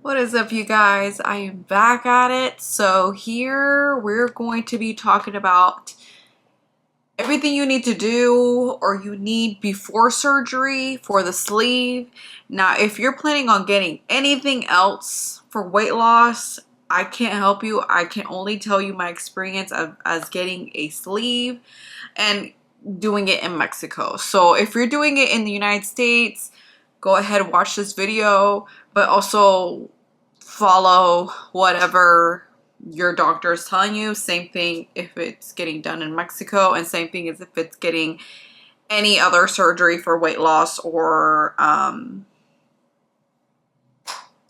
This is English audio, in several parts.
What is up, you guys? I am back at it. So here we're going to be talking about everything you need to do or you need before surgery for the sleeve. Now, if you're planning on getting anything else for weight loss, I can't help you. I can only tell you my experience as getting a sleeve and doing it in Mexico. So if you're doing it in the United States, go ahead and watch this video, but also follow whatever your doctor is telling you. Same thing if it's getting done in Mexico, and same thing as if it's getting any other surgery for weight loss or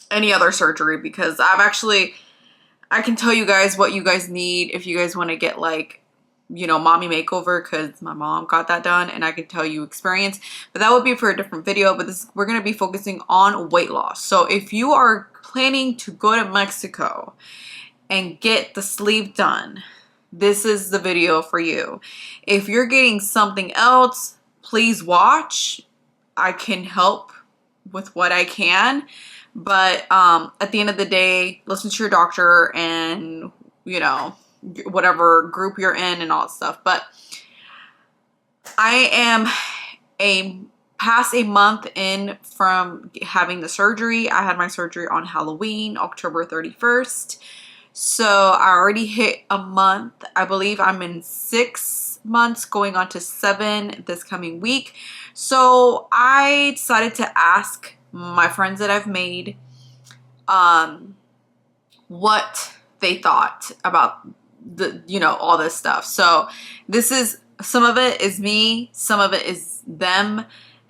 any other surgery, because I can tell you guys what you guys need if you guys want to get like, mommy makeover, because my mom got that done and I can tell you experience, but that would be for a different video. But we're going to be focusing on weight loss. So if you are planning to go to Mexico and get the sleeve done, this is the video for you. If you're getting something else, please watch. I can help with what I can, but at the end of the day, listen to your doctor and whatever group you're in and all that stuff. But I am past a month in from having the surgery. I had my surgery on Halloween, October 31st. So I already hit a month. I believe I'm in 6 months, going on to 7 this coming week. So I decided to ask my friends that I've made what they thought about all this stuff. So this is, some of it is me, some of it is them,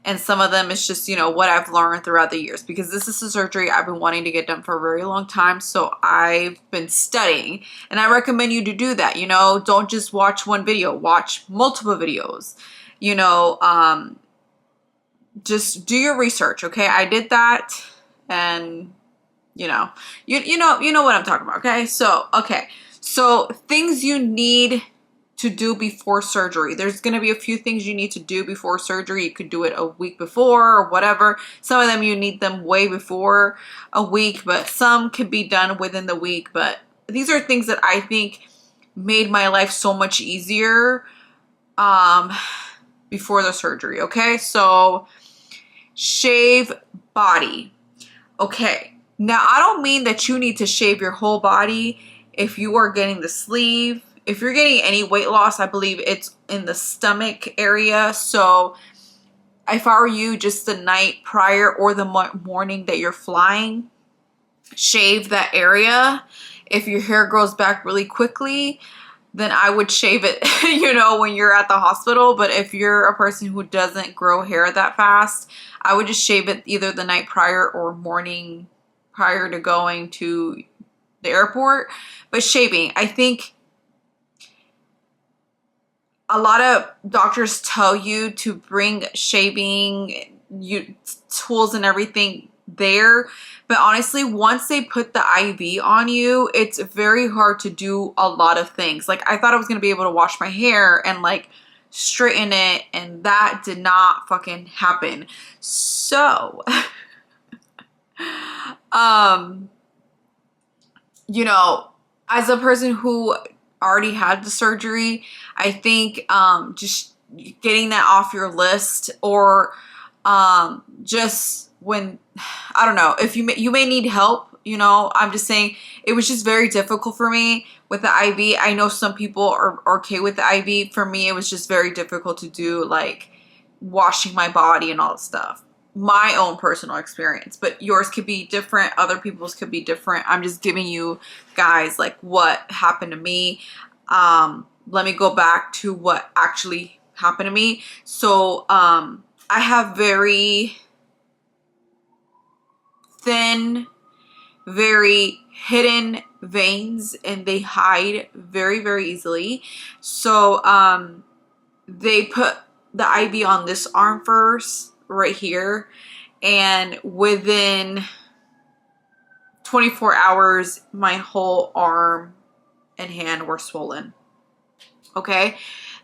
and some of them is just what I've learned throughout the years, because this is a surgery I've been wanting to get done for a very long time. So I've been studying, and I recommend you to do that. Don't just watch one video, watch multiple videos. Just do your research. Okay, I did that, and you know what I'm talking about. Okay, so things you need to do before surgery. There's going to be a few things you need to do before surgery. You could do it a week before or whatever. Some of them you need them way before a week, but some can be done within the week. But these are things that I think made my life so much easier before the surgery. Okay, so shave body. Okay, now I don't mean that you need to shave your whole body if you are getting the sleeve. If you're getting any weight loss, I believe it's in the stomach area. So if I were you, just the night prior or the morning that you're flying, shave that area. If your hair grows back really quickly, then I would shave it, when you're at the hospital. But if you're a person who doesn't grow hair that fast, I would just shave it either the night prior or morning prior to going to the airport. But shaving, I think a lot of doctors tell you to bring shaving tools and everything there. But honestly, once they put the IV on you, it's very hard to do a lot of things. Like, I thought I was going to be able to wash my hair and like straighten it, and that did not fucking happen. So, as a person who already had the surgery, I think just getting that off your list, or just when, I don't know, if you may need help, I'm just saying it was just very difficult for me with the IV. I know some people are okay with the IV. For me, it was just very difficult to do, like washing my body and all that stuff. My own personal experience, but yours could be different. Other people's could be different. I'm just giving you guys like what happened to me. Let me go back to what actually happened to me. So I have very thin, very hidden veins, and they hide very, very easily. So they put the IV on this arm first, right here, and within 24 hours my whole arm and hand were swollen. Okay,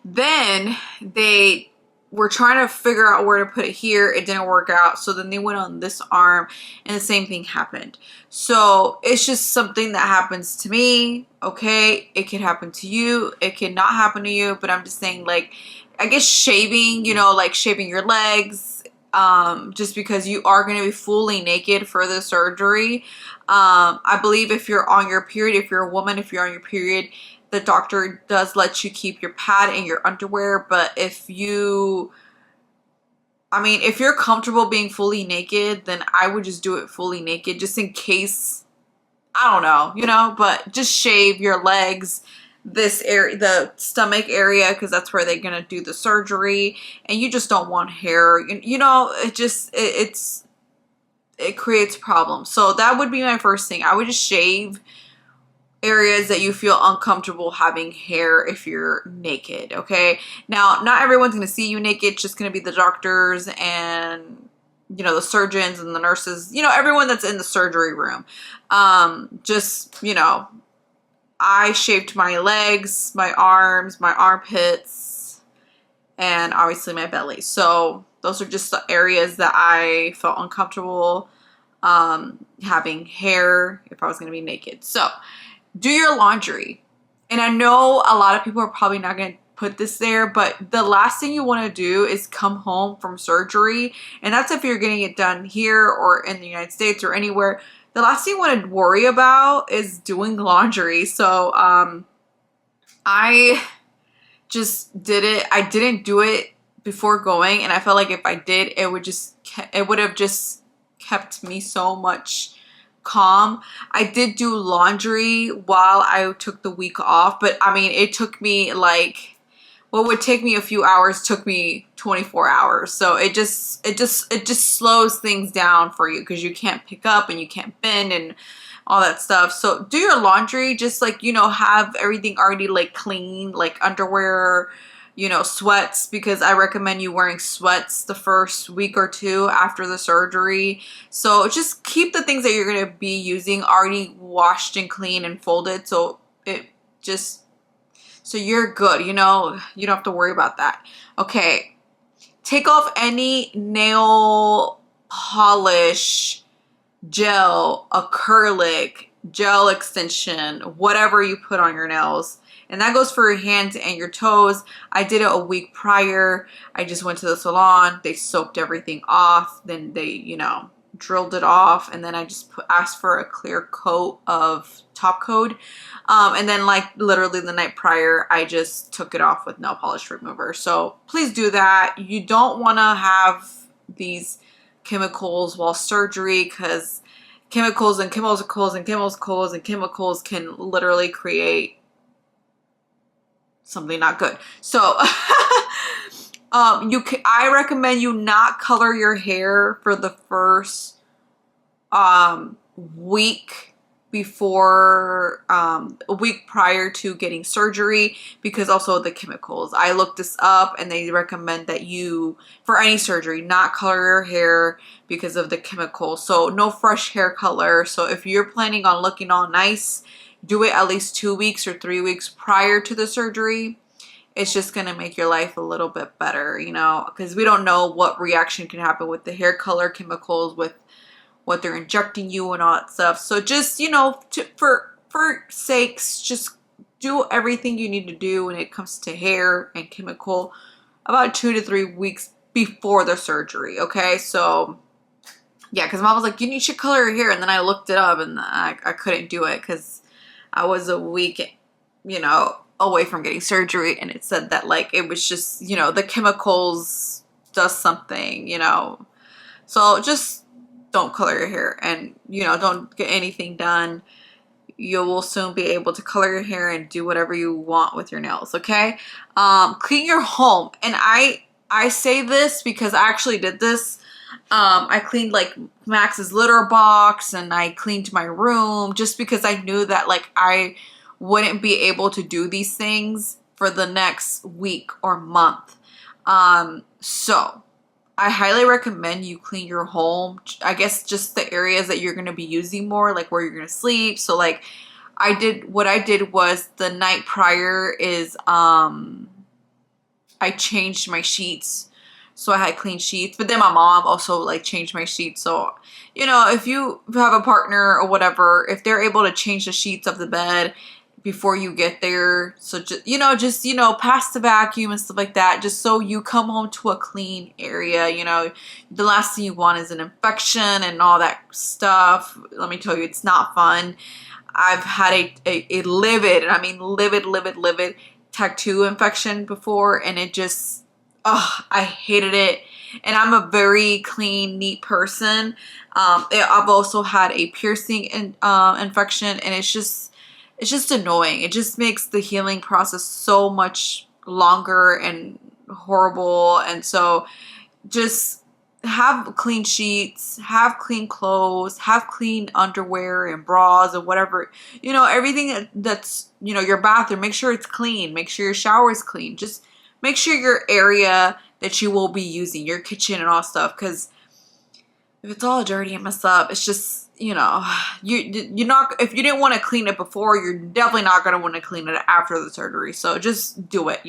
then they were trying to figure out where to put it here. It didn't work out. So then they went on this arm and the same thing happened. So it's just something that happens to me. Okay. It can happen to you. It can not happen to you. But I'm just saying, like, I guess shaving, you know, like shaving your legs, just because you are going to be fully naked for the surgery. I believe if you're on your period, if you're a woman, if you're on your period, the doctor does let you keep your pad and your underwear. But if you, I mean, if you're comfortable being fully naked, then I would just do it fully naked, just in case, I don't know, you know, but just shave your legs, this area, the stomach area, because that's where they're going to do the surgery. And you just don't want hair, you know, it just, it creates problems. So that would be my first thing. I would just shave areas that you feel uncomfortable having hair if you're naked. Okay, now not everyone's going to see you naked. It's just going to be the doctors and, you know, the surgeons and the nurses, you know, everyone that's in the surgery room. Just, you know, I shaved my legs, my arms, my armpits, and obviously my belly. So those are just the areas that I felt uncomfortable having hair if I was going to be naked. So do your laundry. And I know a lot of people are probably not going to put this there, but the last thing you want to do is come home from surgery. And that's if you're getting it done here or in the United States or anywhere. The last thing you want to worry about is doing laundry. So I just did it. I didn't do it before going, and I felt like if I did, it would have just kept me so much calm. I did do laundry while I took the week off, but I mean, it took me like, what would take me a few hours took me 24 hours. So it just slows things down for you because you can't pick up and you can't bend and all that stuff. So do your laundry, just like, you know, have everything already like clean, like underwear, you know, sweats, because I recommend you wearing sweats the first week or two after the surgery. So just keep the things that you're going to be using already washed and clean and folded. So so you're good, you know, you don't have to worry about that. Okay. Take off any nail polish, gel, acrylic, gel extension, whatever you put on your nails. And that goes for your hands and your toes. I did it a week prior. I just went to the salon. They soaked everything off. Then they, you know, drilled it off. And then I just asked for a clear coat of top coat. And then like literally the night prior, I just took it off with nail polish remover. So please do that. You don't want to have these chemicals while surgery, because chemicals and chemicals and chemicals and chemicals can literally create something not good. So I recommend you not color your hair for the first week before, a week prior to getting surgery, because also the chemicals. I looked this up and they recommend that you, for any surgery, not color your hair because of the chemicals. So no fresh hair color. So if you're planning on looking all nice, do it at least 2 weeks or 3 weeks prior to the surgery. It's just going to make your life a little bit better, you know, because we don't know what reaction can happen with the hair color chemicals, with what they're injecting you and all that stuff. So just, you know, for sakes, just do everything you need to do when it comes to hair and chemical about 2 to 3 weeks before the surgery. Okay. So yeah, because mom was like, you should color your hair. And then I looked it up and I couldn't do it because I was a week, you know, away from getting surgery, and it said that like it was just, you know, the chemicals does something, you know. So just don't color your hair, and, you know, don't get anything done. You will soon be able to color your hair and do whatever you want with your nails. Okay. Clean your home. And I say this because I actually did this. I cleaned like Max's litter box, and I cleaned my room just because I knew that like I wouldn't be able to do these things for the next week or month. So I highly recommend you clean your home. I guess just the areas that you're going to be using more, like where you're going to sleep. So like what I did was the night prior is, I changed my sheets so I had clean sheets. But then my mom also like changed my sheets. So, you know, if you have a partner or whatever, if they're able to change the sheets of the bed before you get there, so just pass the vacuum and stuff like that, just so you come home to a clean area. You know, the last thing you want is an infection and all that stuff. Let me tell you, it's not fun. I've had a livid, and I mean livid tattoo infection before, and it just, I hated it. And I'm a very clean, neat person. I've also had a piercing infection, and it's just annoying. It just makes the healing process so much longer and horrible. And so just have clean sheets, have clean clothes, have clean underwear and bras or whatever, everything that's, your bathroom, make sure it's clean, make sure your shower is clean. Just make sure your area that you will be using, your kitchen and all stuff, because if it's all dirty and messed up, it's just, you're not, if you didn't want to clean it before, you're definitely not going to want to clean it after the surgery. So just do it,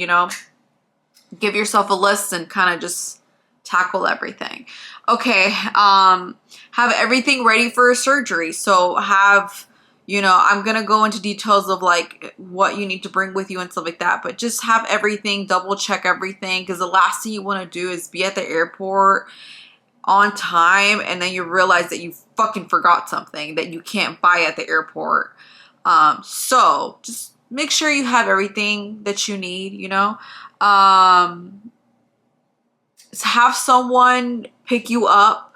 give yourself a list and kind of just tackle everything. Okay. Have everything ready for a surgery. So have, I'm going to go into details of like what you need to bring with you and stuff like that, but just have everything, double check everything. Because the last thing you want to do is be at the airport on time and then you realize that you fucking forgot something that you can't buy at the airport. So just make sure you have everything that you need, have someone pick you up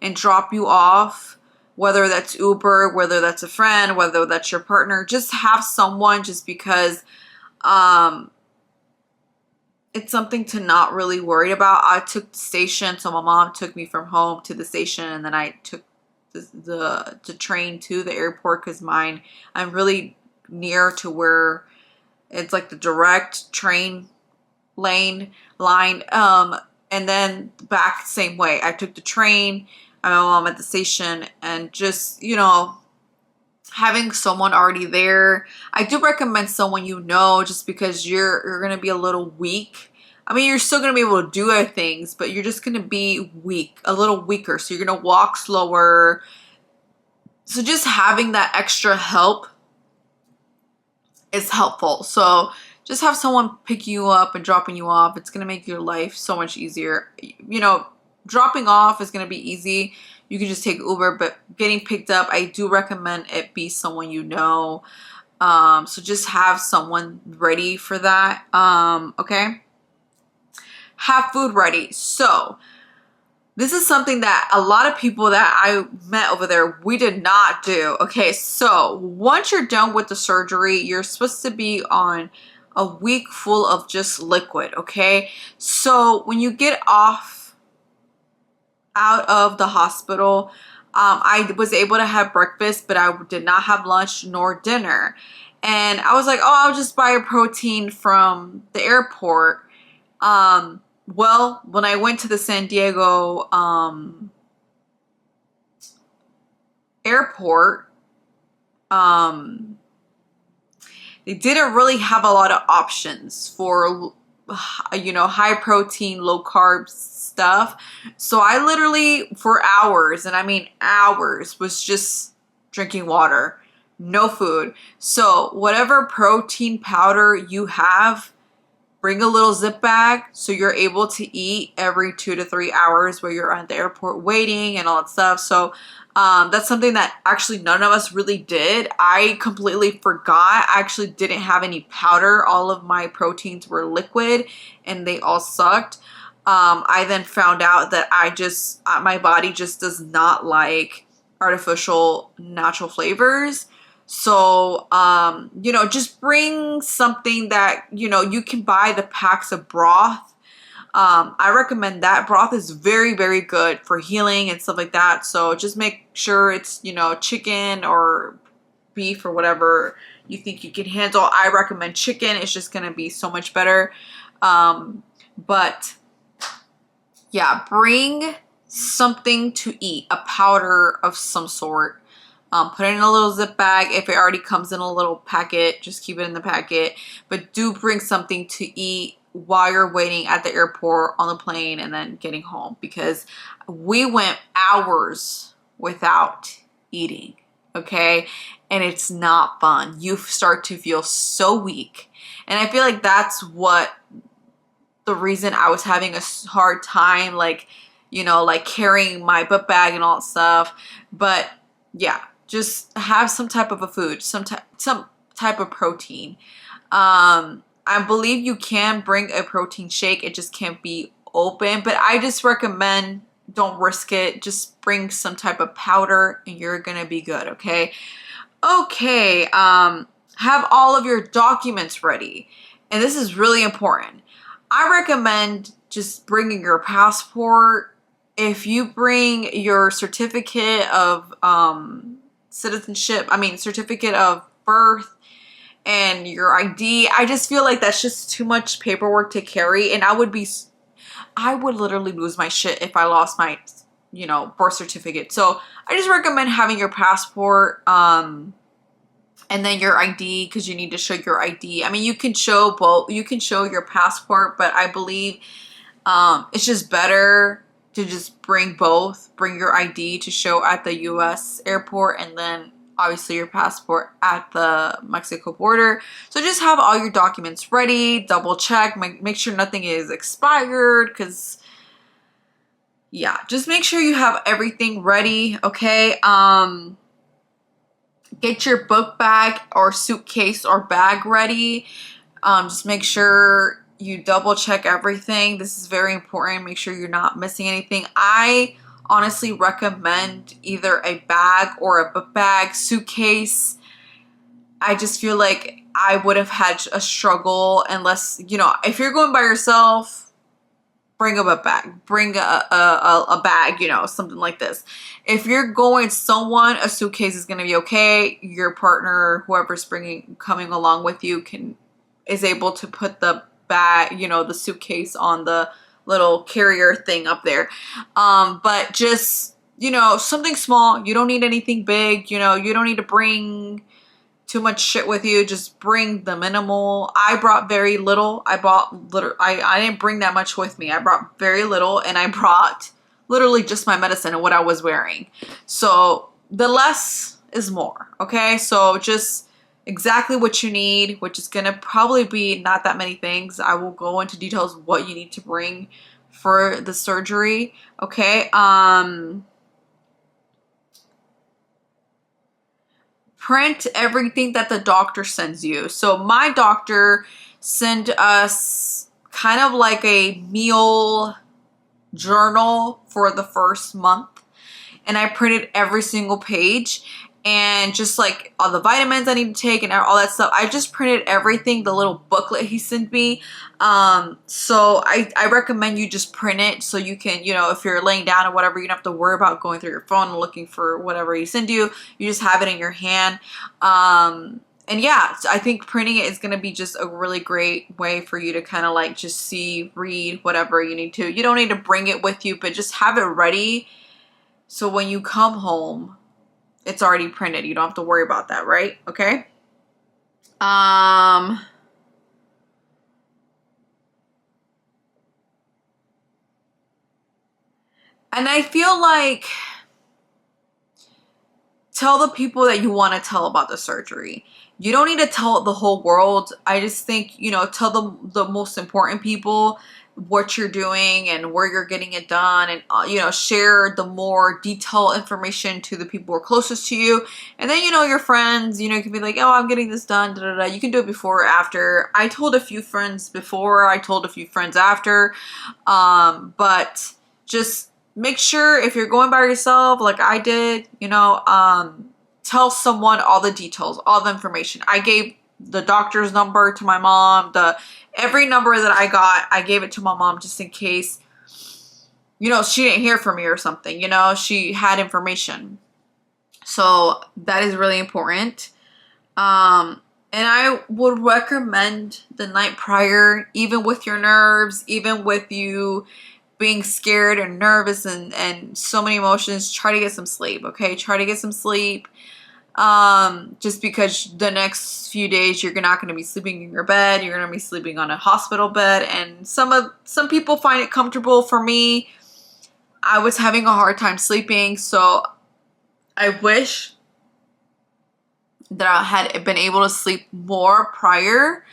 and drop you off, whether that's Uber, whether that's a friend, whether that's your partner. Just have someone, just because it's something to not really worry about. I took the station, so my mom took me from home to the station, and then I took the train to the airport, because I'm really near to where it's like the direct train line. And then back same way. I took the train, my mom at the station, and just, having someone already there. I do recommend someone just because you're going to be a little weak. I mean, you're still going to be able to do other things, but you're just going to be weak, a little weaker. So you're going to walk slower. So just having that extra help is helpful. So just have someone pick you up and dropping you off. It's going to make your life so much easier. Dropping off is going to be easy. You can just take Uber, but getting picked up, I do recommend it be someone so just have someone ready for that. Okay. Have food ready. So this is something that a lot of people that I met over there, we did not do. Okay. So once you're done with the surgery, you're supposed to be on a week full of just liquid. Okay. So when you get out of the hospital, I was able to have breakfast, but I did not have lunch nor dinner. And I was like, I'll just buy a protein from the airport. Well, when I went to the San Diego airport, they didn't really have a lot of options for, high protein, low carb stuff. So I literally, for hours, and I mean hours, was just drinking water, no food. So whatever protein powder you have, bring a little zip bag so you're able to eat every 2 to 3 hours while you're at the airport waiting and all that stuff. So that's something that actually none of us really did. I completely forgot. I actually didn't have any powder. All of my proteins were liquid and they all sucked. I then found out that my body just does not like artificial natural flavors. So, just bring something that, you can buy the packs of broth. I recommend that. Broth is very, very good for healing and stuff like that. So just make sure it's, chicken or beef or whatever you think you can handle. I recommend chicken. It's just going to be so much better. But yeah, bring something to eat, a powder of some sort. Put it in a little zip bag. If it already comes in a little packet, just keep it in the packet. But do bring something to eat while you're waiting at the airport, on the plane, and then getting home, because we went hours without eating, okay? And it's not fun. You start to feel so weak. And I feel like that's what the reason I was having a hard time, like, you know, like carrying my book bag and all that stuff. But yeah, just have some type of a food, some type of protein. I believe you can bring a protein shake. It just can't be open, but I just recommend don't risk it. Just bring some type of powder and you're gonna be good, okay? Okay, have all of your documents ready. And this is really important. I recommend just bringing your passport. If you bring your certificate of certificate of birth and your ID, I just feel like that's just too much paperwork to carry. And I would literally lose my shit if I lost my, you know, birth certificate. So I just recommend having your passport, and then your ID, because you need to show your ID. I mean, you can show both. You can show your passport, but I believe it's just better to just bring both. Bring your ID to show at the US airport, and then obviously your passport at the Mexico border. So just have all your documents ready, double check, make sure nothing is expired, because yeah, just make sure you have everything ready, okay? Get your book bag or suitcase or bag ready. Just make sure you double check everything. This is very important. Make sure you're not missing anything. I honestly recommend either a bag or a book bag, suitcase. I just feel like I would have had a struggle unless, you know, if you're going by yourself, bring a book bag, bring a bag, you know, something like this. If you're going someone, a suitcase is going to be okay. Your partner, whoever's coming along with you, is able to put the bag, you know, the suitcase on the little carrier thing up there. But just, you know, something small. You don't need anything big. You know, you don't need to bring too much shit with you. Just bring the minimal. I brought very little. I didn't bring that much with me. I brought very little, and I brought literally just my medicine and what I was wearing. So the less is more, okay? So just exactly what you need, which is gonna probably be not that many things. I will go into details what you need to bring for the surgery, okay? Print everything that the doctor sends you. So my doctor sent us kind of like a meal journal for the first month, and I printed every single page, and just like all the vitamins I need to take and all that stuff. I just printed everything, the little booklet he sent me. So I recommend you just print it so you can, you know, if you're laying down or whatever, you don't have to worry about going through your phone and looking for whatever he sent you. You just have it in your hand. And yeah, so I think printing it is going to be just a really great way for you to kind of like just see, read, whatever you need to. You don't need to bring it with you, but just have it ready. So when you come home, it's already printed. You don't have to worry about that, right? Okay. And I feel like tell the people that you want to tell about the surgery. You don't need to tell the whole world. I just think, you know, tell the most important people what you're doing and where you're getting it done, and you know, share the more detailed information to the people who are closest to you. And then, you know, your friends, you know, you can be like, oh, I'm getting this done, da, da, da. You can do it before or after. I told a few friends before, I told a few friends after, but just make sure if you're going by yourself like I did, you know, tell someone all the details, all the information. I gave the doctor's number to my mom, every number that I got, I gave it to my mom just in case, you know, she didn't hear from me or something, you know, she had information. So that is really important. And I would recommend the night prior, even with your nerves, even with you being scared and nervous and so many emotions, try to get some sleep, okay? Try to get some sleep. Just because the next few days you're not going to be sleeping in your bed, you're going to be sleeping on a hospital bed, and some people find it comfortable. For me, I was having a hard time sleeping, so I wish that I had been able to sleep more prior.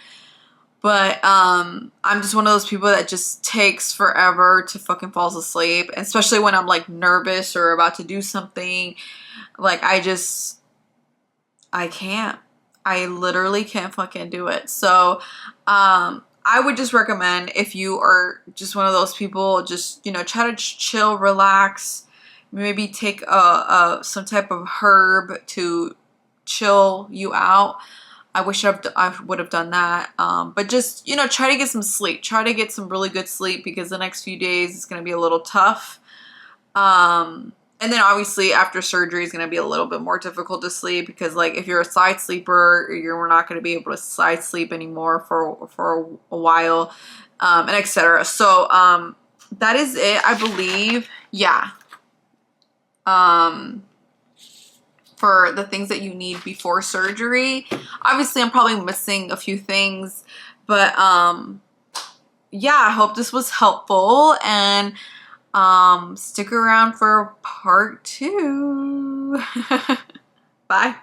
But I'm just one of those people that just takes forever to fucking fall asleep, especially when I'm like nervous or about to do something. Like I can't. I literally can't fucking do it. So I would just recommend, if you are just one of those people, just, you know, try to chill, relax, maybe take some type of herb to chill you out. I wish I would have done that. But just, you know, try to get some sleep. Try to get some really good sleep, because the next few days is going to be a little tough. And then obviously after surgery is going to be a little bit more difficult to sleep, because like if you're a side sleeper, you're not going to be able to side sleep anymore for a while, and etc. So that is it, I believe. Yeah. For the things that you need before surgery. Obviously I'm probably missing a few things, but yeah, I hope this was helpful, and stick around for part 2. Bye.